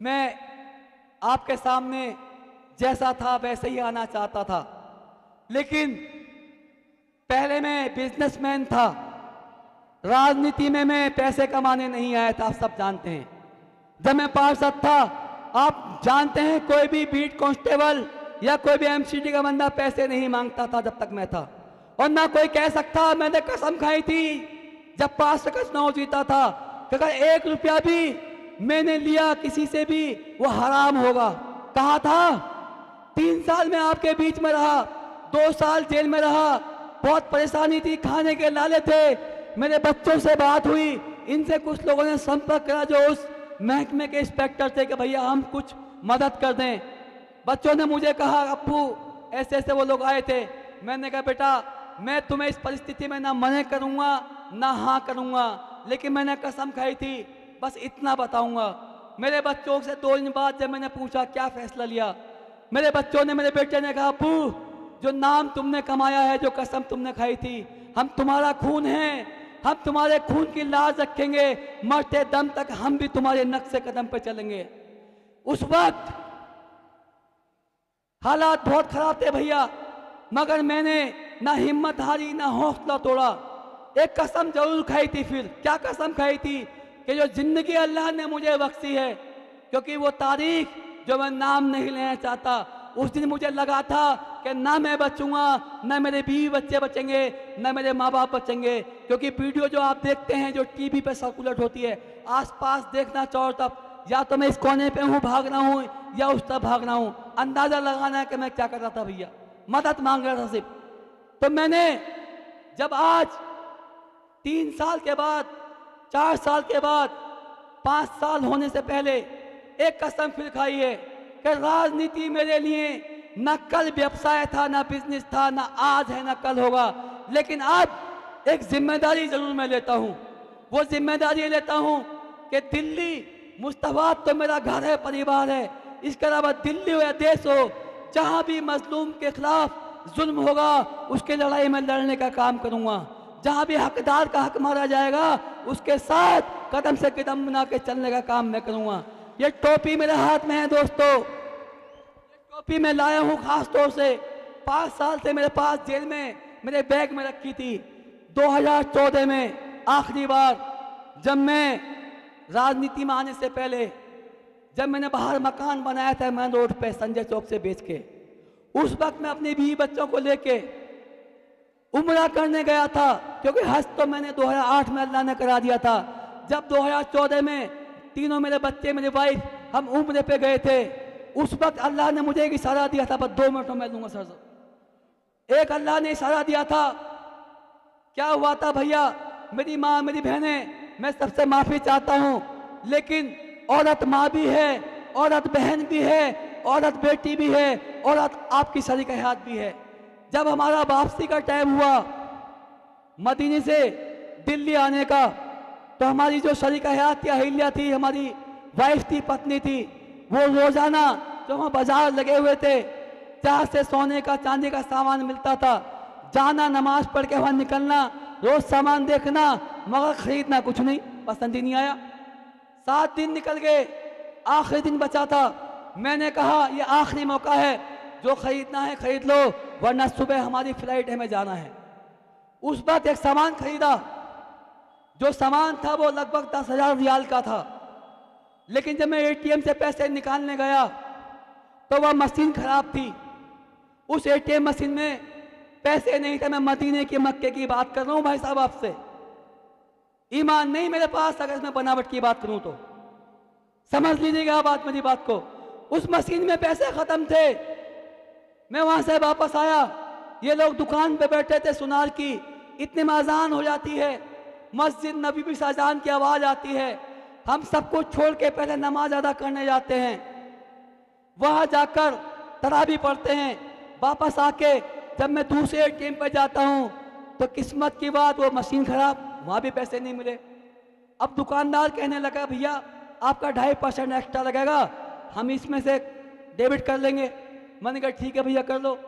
मैं आपके सामने जैसा था वैसे ही आना चाहता था, लेकिन पहले मैं बिजनेसमैन था। राजनीति में मैं पैसे कमाने नहीं आया था, आप सब जानते हैं। जब मैं पार्षद था, आप जानते हैं, कोई भी बीट कांस्टेबल या कोई भी एमसीडी का बंदा पैसे नहीं मांगता था जब तक मैं था, और ना कोई कह सकता। मैंने कसम खाई थी जब पार्षद का चुनाव जीता था कि अगर 1 रुपया भी मैंने लिया किसी से भी वो हराम होगा। कहा था। 3 साल में आपके बीच में रहा, 2 साल जेल में रहा, बहुत परेशानी थी, खाने के लाले थे। मेरे बच्चों से बात हुई, इनसे कुछ लोगों ने संपर्क करा जो उस महकमे के इंस्पेक्टर थे कि भैया हम कुछ मदद कर दें। बच्चों ने मुझे कहा अप्पू ऐसे ऐसे वो लोग आए थे। मैंने कहा बेटा मैं तुम्हें इस परिस्थिति में ना मना करूंगा ना हाँ करूंगा, लेकिन मैंने कसम खाई थी बस इतना बताऊंगा। मेरे बच्चों से 2 दिन बाद जब मैंने पूछा क्या फैसला लिया, मेरे बच्चों ने, मेरे बेटे ने कहा अप्पू जो नाम तुमने कमाया है, जो कसम तुमने खाई थी, हम तुम्हारा खून हैं, हम तुम्हारे खून की लाज रखेंगे, मरते दम तक हम भी तुम्हारे नक्शे कदम पर चलेंगे। उस वक्त हालात बहुत खराब थे भैया, मगर मैंने ना हिम्मत हारी ना हौसला तोड़ा। एक कसम जरूर खाई थी। फिर क्या कसम खाई थी कि जो जिंदगी अल्लाह ने मुझे बख्शी है, क्योंकि वो तारीख जो मैं नाम नहीं लेना चाहता, उस दिन मुझे लगा था कि ना मैं बचूंगा, ना मेरे बीवी बच्चे बचेंगे, ना मेरे माँ बाप बचेंगे। क्योंकि वीडियो जो आप देखते हैं जो टीवी पे सर्कुलेट होती है, आसपास देखना चारों तरफ, या तो मैं इस कोने पे हूँ भाग रहा हूँ या उस तरफ भाग रहा हूँ। अंदाजा लगाना है कि मैं क्या कर रहा था भैया, मदद मांग रहा था सिर्फ। तो मैंने जब आज 3 साल के बाद, 4 साल के बाद, 5 साल होने से पहले एक कसम फिर खाई है कि राजनीति मेरे लिए न कल व्यवसाय था, ना बिजनेस था, ना आज है ना कल होगा, लेकिन अब एक जिम्मेदारी जरूर मैं लेता हूं। वो जिम्मेदारी लेता हूं कि दिल्ली मुस्तफात तो मेरा घर है, परिवार है, इसके अलावा दिल्ली हो या देश हो, जहां भी मजलूम के खिलाफ जुल्म होगा उसके लड़ाई में लड़ने का काम करूंगा। जहां भी हकदार का हक मारा जाएगा उसके साथ कदम से कदम बना के चलने का काम मैं करूंगा। ये टोपी मेरे हाथ में है दोस्तों, ये टोपी मैं लाया हूं खास तौर से। 5 साल से मेरे पास जेल में मेरे बैग में रखी थी। 2014 में आखिरी बार जब मैं राजनीति में आने से पहले, जब मैंने बाहर मकान बनाया था मेन रोड पे संजय चौक से बेच के, उस वक्त मैं अपने बीवी बच्चों को लेके उम्रा करने गया था, क्योंकि हज तो मैंने 2008 में अल्लाह ने करा दिया था। जब 2014 में तीनों मेरे बच्चे, मेरी वाइफ, हम उम्रे पे गए थे, उस वक्त अल्लाह ने मुझे एक इशारा दिया था, बस 2 मिनटों में दूंगा सर। एक अल्लाह ने इशारा दिया था, क्या हुआ था भैया, मेरी माँ, मेरी बहनें, मैं सबसे माफी चाहता हूँ, लेकिन औरत माँ भी है, औरत बहन भी है, औरत बेटी भी है, औरत आपकी शरीक हयात भी है। जब हमारा वापसी का टाइम हुआ मदीने से दिल्ली आने का, तो हमारी जो शरीक हयात थी, अहिल्या थी, हमारी वाइफ थी, पत्नी थी, वो रोजाना जो वहाँ बाजार लगे हुए थे जहाँ से सोने का चांदी का सामान मिलता था, जाना, नमाज पढ़ के वहाँ निकलना, रोज सामान देखना, मगर खरीदना कुछ नहीं, पसंद ही नहीं आया। 7 दिन निकल गए, आखिरी दिन बचा था। मैंने कहा ये आखिरी मौका है, जो खरीदना है खरीद लो, वरना सुबह हमारी फ्लाइट है, हमें जाना है। उस वक्त एक सामान खरीदा, जो सामान था वो लगभग 10,000 रियाल का था, लेकिन जब मैं एटीएम से पैसे निकालने गया तो वह मशीन खराब थी। उस एटीएम मशीन में पैसे नहीं थे। मैं मदीने की, मक्के की बात कर रहा हूं भाई साहब आपसे, ईमान नहीं मेरे पास, अगर मैं बनावट की बात करूं तो समझ लीजिएगा बात, मेरी बात को। उस मशीन में पैसे खत्म थे। मैं वहां से वापस आया, ये लोग दुकान पे बैठे थे सुनार की, इतने में अजान हो जाती है, मस्जिद नबी में अजान की आवाज आती है, हम सब कुछ छोड़ के पहले नमाज अदा करने जाते हैं, वहां जाकर तरावी पढ़ते हैं। वापस आके जब मैं दूसरे एटीएम पर जाता हूं तो किस्मत की बात वो मशीन खराब, वहां भी पैसे नहीं मिले। अब दुकानदार कहने लगा भैया आपका 2.5% एक्स्ट्रा लगेगा, हम इसमें से डेबिट कर लेंगे। मैंने कहा ठीक है भैया कर लो।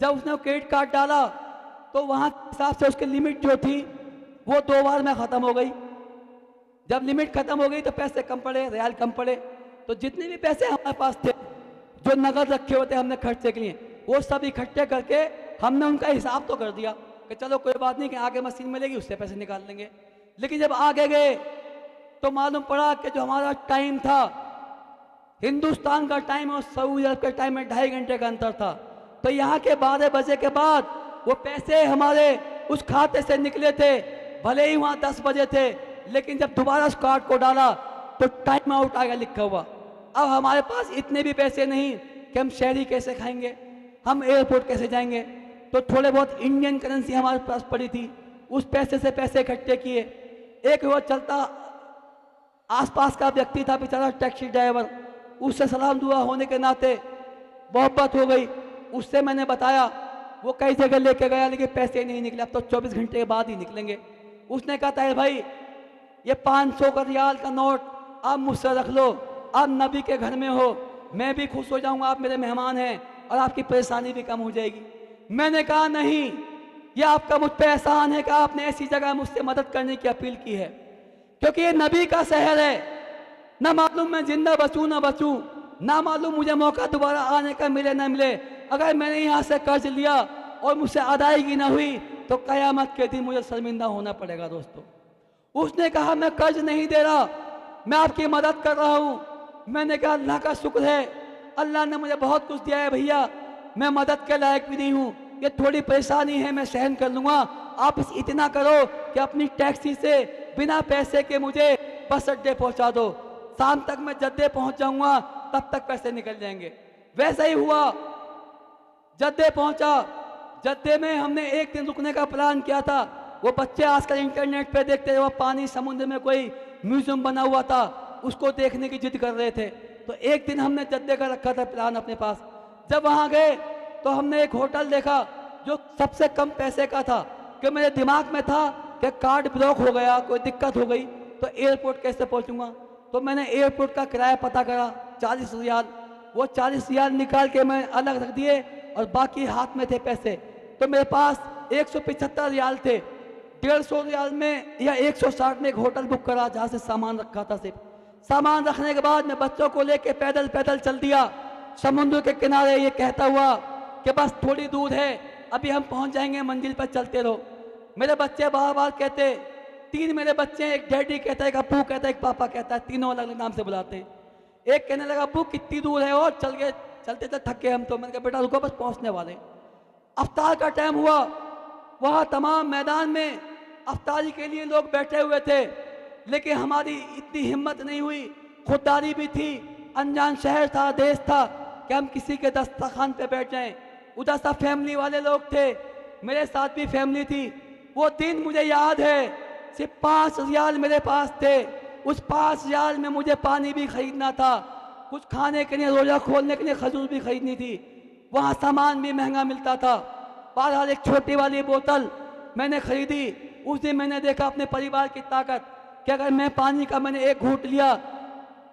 जब उसने क्रेडिट कार्ड डाला तो वहां हिसाब से उसकी लिमिट जो थी वो 2 बार में ख़त्म हो गई। जब लिमिट ख़त्म हो गई तो पैसे कम पड़े, रियाल कम पड़े। तो जितने भी पैसे हमारे पास थे जो नगद रखे हुए थे हमने खर्चे के लिए, वो सब इकट्ठे करके हमने उनका हिसाब तो कर दिया कि चलो कोई बात नहीं कि आगे मशीन मिलेगी उससे पैसे निकाल लेंगे। लेकिन जब आगे गए तो मालूम पड़ा कि जो हमारा टाइम था, हिंदुस्तान का टाइम और सऊदी अरब के टाइम में 2.5 घंटे का अंतर था। तो यहाँ के 12 बजे के बाद वो पैसे हमारे उस खाते से निकले थे, भले ही वहाँ 10 बजे थे, लेकिन जब दोबारा उस कार्ड को डाला तो टाइम आउट आ गया लिखा हुआ। अब हमारे पास इतने भी पैसे नहीं कि हम शहरी कैसे खाएंगे, हम एयरपोर्ट कैसे जाएंगे। तो थोड़े बहुत इंडियन करेंसी हमारे पास पड़ी थी, उस पैसे से पैसे इकट्ठे किए। एक वो चलता आसपास का व्यक्ति था बेचारा टैक्सी ड्राइवर, उससे सलाम दुआ होने के नाते मोहब्बत हो गई, उससे मैंने बताया, वो कई जगह लेके गया लेकिन पैसे नहीं निकले। अब तो 24 घंटे के बाद ही निकलेंगे। उसने कहा था भाई ये 500 का रियाल का नोट आप मुझसे रख लो, आप नबी के घर में हो, मैं भी खुश हो जाऊंगा, आप मेरे मेहमान हैं और आपकी परेशानी भी कम हो जाएगी। मैंने कहा नहीं, यह आपका मुझ पर एहसान है कि आपने ऐसी जगह मुझसे मदद करने की अपील की है, क्योंकि ये नबी का शहर है। ना मालूम मैं जिंदा बचूं ना बचूं, ना मालूम मुझे मौका दोबारा आने का मिले ना मिले। अगर मैंने यहाँ से कर्ज लिया और मुझसे अदायगी ना हुई तो कयामत के दिन मुझे शर्मिंदा होना पड़ेगा। दोस्तों, उसने कहा मैं कर्ज नहीं दे रहा, मैं आपकी मदद कर रहा हूँ। मैंने कहा अल्लाह का शुक्र है, अल्लाह ने मुझे बहुत कुछ दिया है भैया, मैं मदद के लायक भी नहीं हूँ, ये थोड़ी परेशानी है मैं सहन कर लूँगा। आप बस इतना करो कि अपनी टैक्सी से बिना पैसे के मुझे बस अड्डे पहुँचा दो, शाम तक मैं जद्दे पहुँच जाऊँगा, तब तक पैसे निकल जाएंगे। वैसा ही हुआ, जद्दे पहुँचा। जद्दे में हमने एक दिन रुकने का प्लान किया था। वो बच्चे आजकल इंटरनेट पे देखते हैं, वो पानी समुद्र में कोई म्यूजियम बना हुआ था, उसको देखने की जिद कर रहे थे। तो एक दिन हमने जद्दे का रखा था प्लान अपने पास। जब वहाँ गए तो हमने एक होटल देखा जो सबसे कम पैसे का था, कि मेरे दिमाग में था कि कार्ड ब्लॉक हो गया, कोई दिक्कत हो गई तो एयरपोर्ट कैसे पहुँचूँगा। तो मैंने एयरपोर्ट का किराया पता करा, 40 रियाल। वो 40 रियाल निकाल के मैं अलग रख दिए और बाकी हाथ में थे पैसे। तो मेरे पास 175 रियाल थे। 150 रियाल में या 160 में एक होटल बुक करा जहाँ से सामान रखा था। सिर्फ सामान रखने के बाद मैं बच्चों को लेके पैदल पैदल चल दिया समुद्र के किनारे, ये कहता हुआ कि बस थोड़ी दूर है, अभी हम पहुँच जाएंगे, मंजिल पर चलते रहो। मेरे बच्चे बार बार कहते, 3 मेरे बच्चे, एक डैडी कहता है, एक अब्बू कहता है, एक पापा कहता है, तीनों अलग अलग नाम से बुलाते हैं। एक कहने लगा अब्बू कितनी दूर है, और चल गए, चलते चलते थक गए हम तो। मैंने कहा बेटा रुको, बस पहुँचने वाले। अफ्तार का टाइम हुआ, वहाँ तमाम मैदान में अफ्तारी के लिए लोग बैठे हुए थे, लेकिन हमारी इतनी हिम्मत नहीं हुई, खुददारी भी थी, अनजान शहर था, देश था, कि हम किसी के दस्तरखान पे बैठ जाएं। उधर सब फैमिली वाले लोग थे, मेरे साथ भी फैमिली थी। वो दिन मुझे याद है, सिर्फ 5 रियाल मेरे पास थे। उस 5 रियाल में मुझे पानी भी खरीदना था, कुछ खाने के लिए, रोजा खोलने के लिए खजूर भी खरीदनी थी। वहाँ सामान भी महंगा मिलता था। बहरहाल एक छोटी वाली बोतल मैंने खरीदी। उस दिन मैंने देखा अपने परिवार की ताकत, कि अगर मैं पानी का मैंने एक घूंट लिया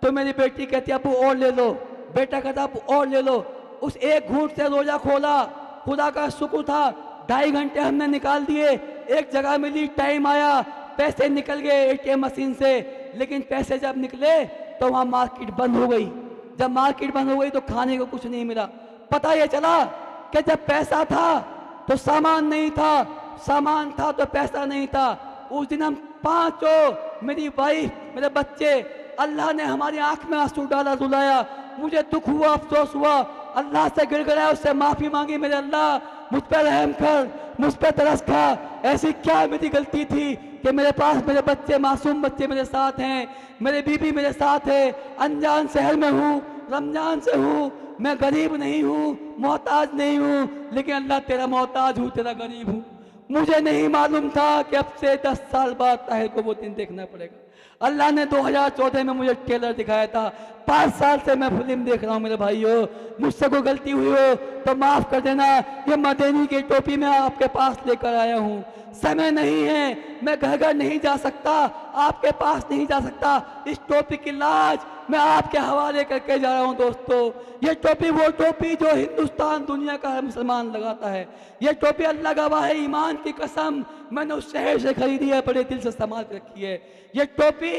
तो मेरी बेटी कहती अब और ले लो, बेटा कहता अब और ले लो। उस एक घूंट से रोजा खोला, खुदा का शुक्र था, 2.5 घंटे हमने निकाल दिए। एक जगह मिली, टाइम आया, पैसे निकल गए एटीएम मशीन से। लेकिन पैसे जब निकले तो वहाँ मार्केट बंद हो गई। जब मार्केट बंद हो गई तो खाने को कुछ नहीं मिला। पता ये चला कि जब पैसा था तो सामान नहीं था, सामान था तो पैसा नहीं था। उस दिन हम पांचों, मेरी वाइफ, मेरे बच्चे, अल्लाह ने हमारी आंख में आंसू डाला, रुलाया। मुझे दुख हुआ, अफसोस हुआ, अल्लाह से गिड़गिड़ाया, उससे माफी मांगी, मेरे अल्लाह मुझ पर रहम कर, मुझ पर तरस खा। ऐसी क्या मेरी गलती थी कि मेरे पास मेरे बच्चे, मासूम बच्चे मेरे साथ हैं, मेरे बीबी मेरे साथ है, अनजान शहर में हूँ, रमजान से हूँ, मैं गरीब नहीं हूँ, मोहताज नहीं हूँ, लेकिन अल्लाह तेरा मोहताज हूँ, तेरा गरीब हूँ। मुझे नहीं मालूम था कि अब से 10 साल बाद ताहिर को वो दिन देखना पड़ेगा। अल्लाह ने 2014 में मुझे ट्रेलर दिखाया था। 5 साल से मैं फिल्म देख रहा हूँ मेरे भाइयों। मुझसे कोई गलती हुई हो तो माफ कर देना। ये मदनी की टोपी मैं आपके पास लेकर आया हूँ। समय नहीं है, मैं घर घर नहीं जा सकता, आपके पास नहीं जा सकता। इस टोपी की लाज मैं आपके हवाले करके जा रहा हूँ। दोस्तों, ये टोपी वो टोपी जो हिंदुस्तान दुनिया का हर मुसलमान लगाता है। ये टोपी अल्लाह गवाह है, ईमान की कसम, मैंने उस शहर से खरीदी है, बड़े दिल से संभाल के रखी है। ये टोपी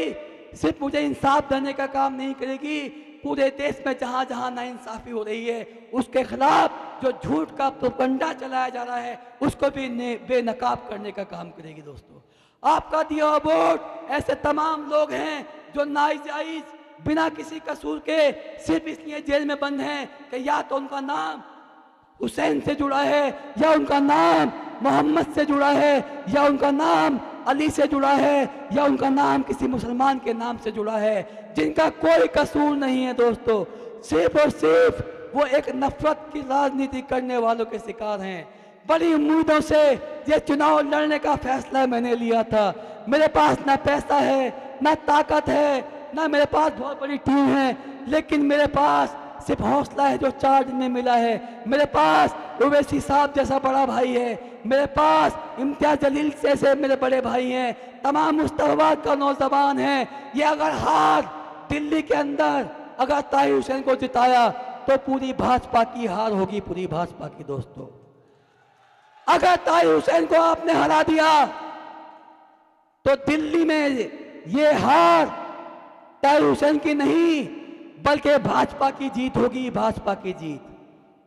सिर्फ मुझे इंसाफ देने का काम नहीं करेगी, पूरे देश में जहां जहां नाइंसाफी हो रही है उसके खिलाफ जो झूठ का प्रोपगंडा चलाया जा रहा है उसको भी बेनकाब करने का काम करेगी। दोस्तों, आपका दिया हुआ वोट ऐसे तमाम लोग हैं जो नाजायज बिना किसी कसूर के सिर्फ इसलिए जेल में बंद हैं कि या तो उनका नाम हुसैन से जुड़ा है, या उनका नाम मोहम्मद से जुड़ा है, या उनका नाम अली से जुड़ा है, या उनका नाम किसी मुसलमान के नाम से जुड़ा है, जिनका कोई कसूर नहीं है। दोस्तों, सिर्फ और सिर्फ वो एक नफरत की राजनीति करने वालों के शिकार हैं। बड़ी उम्मीदों से ये चुनाव लड़ने का फैसला मैंने लिया था। मेरे पास ना पैसा है, ना ताकत है, ना मेरे पास बहुत बड़ी टीम है, लेकिन मेरे पास सिर्फ हौसला है जो 4 दिन में मिला है। मेरे पास ओवैसी साहब जैसा बड़ा भाई है, मेरे पास इम्तियाज जलील जैसे मेरे बड़े भाई हैं, तमाम मुस्तफाबाद का नौजवान है। ये अगर हार दिल्ली के अंदर अगर ताहिर हुसैन को जिताया तो पूरी भाजपा की हार होगी, पूरी भाजपा की। दोस्तों, अगर ताहिर हुसैन को आपने हरा दिया तो दिल्ली में ये हार ताहिर हुसैन की नहीं बल्कि भाजपा की जीत होगी, भाजपा की जीत।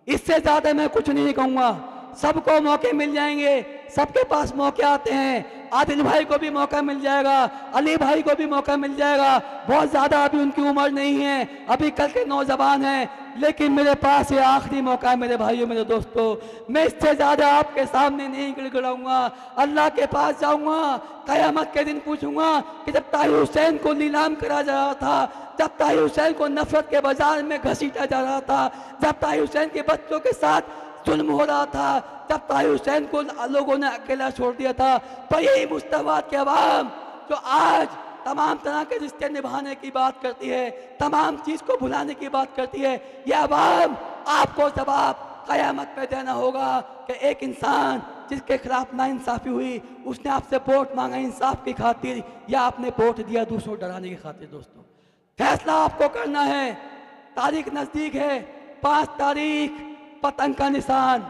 इससे ज्यादा मैं कुछ नहीं कहूंगा। सबको मौके मिल जाएंगे, सबके पास मौके आते हैं। आदिल भाई को भी मौका मिल जाएगा, अली भाई को भी मौका मिल जाएगा। बहुत ज्यादा अभी उनकी उम्र नहीं है, अभी कल के नौजवान हैं, लेकिन मेरे पास ये आखिरी मौका है मेरे भाइयों, मेरे दोस्तों। मैं इससे ज्यादा आपके सामने नहीं गिड़गिड़ाऊंगा। अल्लाह के पास जाऊंगा, कयामत के दिन पूछूंगा कि जब ताहिर हुसैन को नीलाम करा जा रहा था, जब ताहिर हुसैन को नफरत के बाजार में घसीटा जा रहा था, जब ताहिर हुसैन के बच्चों के साथ जुल्म हो रहा था, जब ताहिर हुसैन को लोगों ने अकेला छोड़ दिया था, तो यही मुस्तफाबाद के अवाम जो आज तमाम तरह के रिश्ते निभाने की बात करती है, तमाम चीज को भुलाने की बात करती है, यह अवाम आपको जवाब कयामत में देना होगा कि एक इंसान जिसके खिलाफ नाइंसाफी हुई उसने आपसे वोट मांगा इंसाफ की खातिर, या आपने वोट दिया दूसरों डराने की खातिर। दोस्तों, फैसला आपको करना है। तारीख नजदीक है, 5 तारीख पतंग का निशान,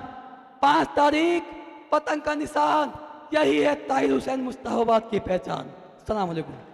5 तारीख पतंग का निशान, यही है ताहिर हुसैन मुस्तफाबाद की पहचान। अस्सलाम वालेकुम।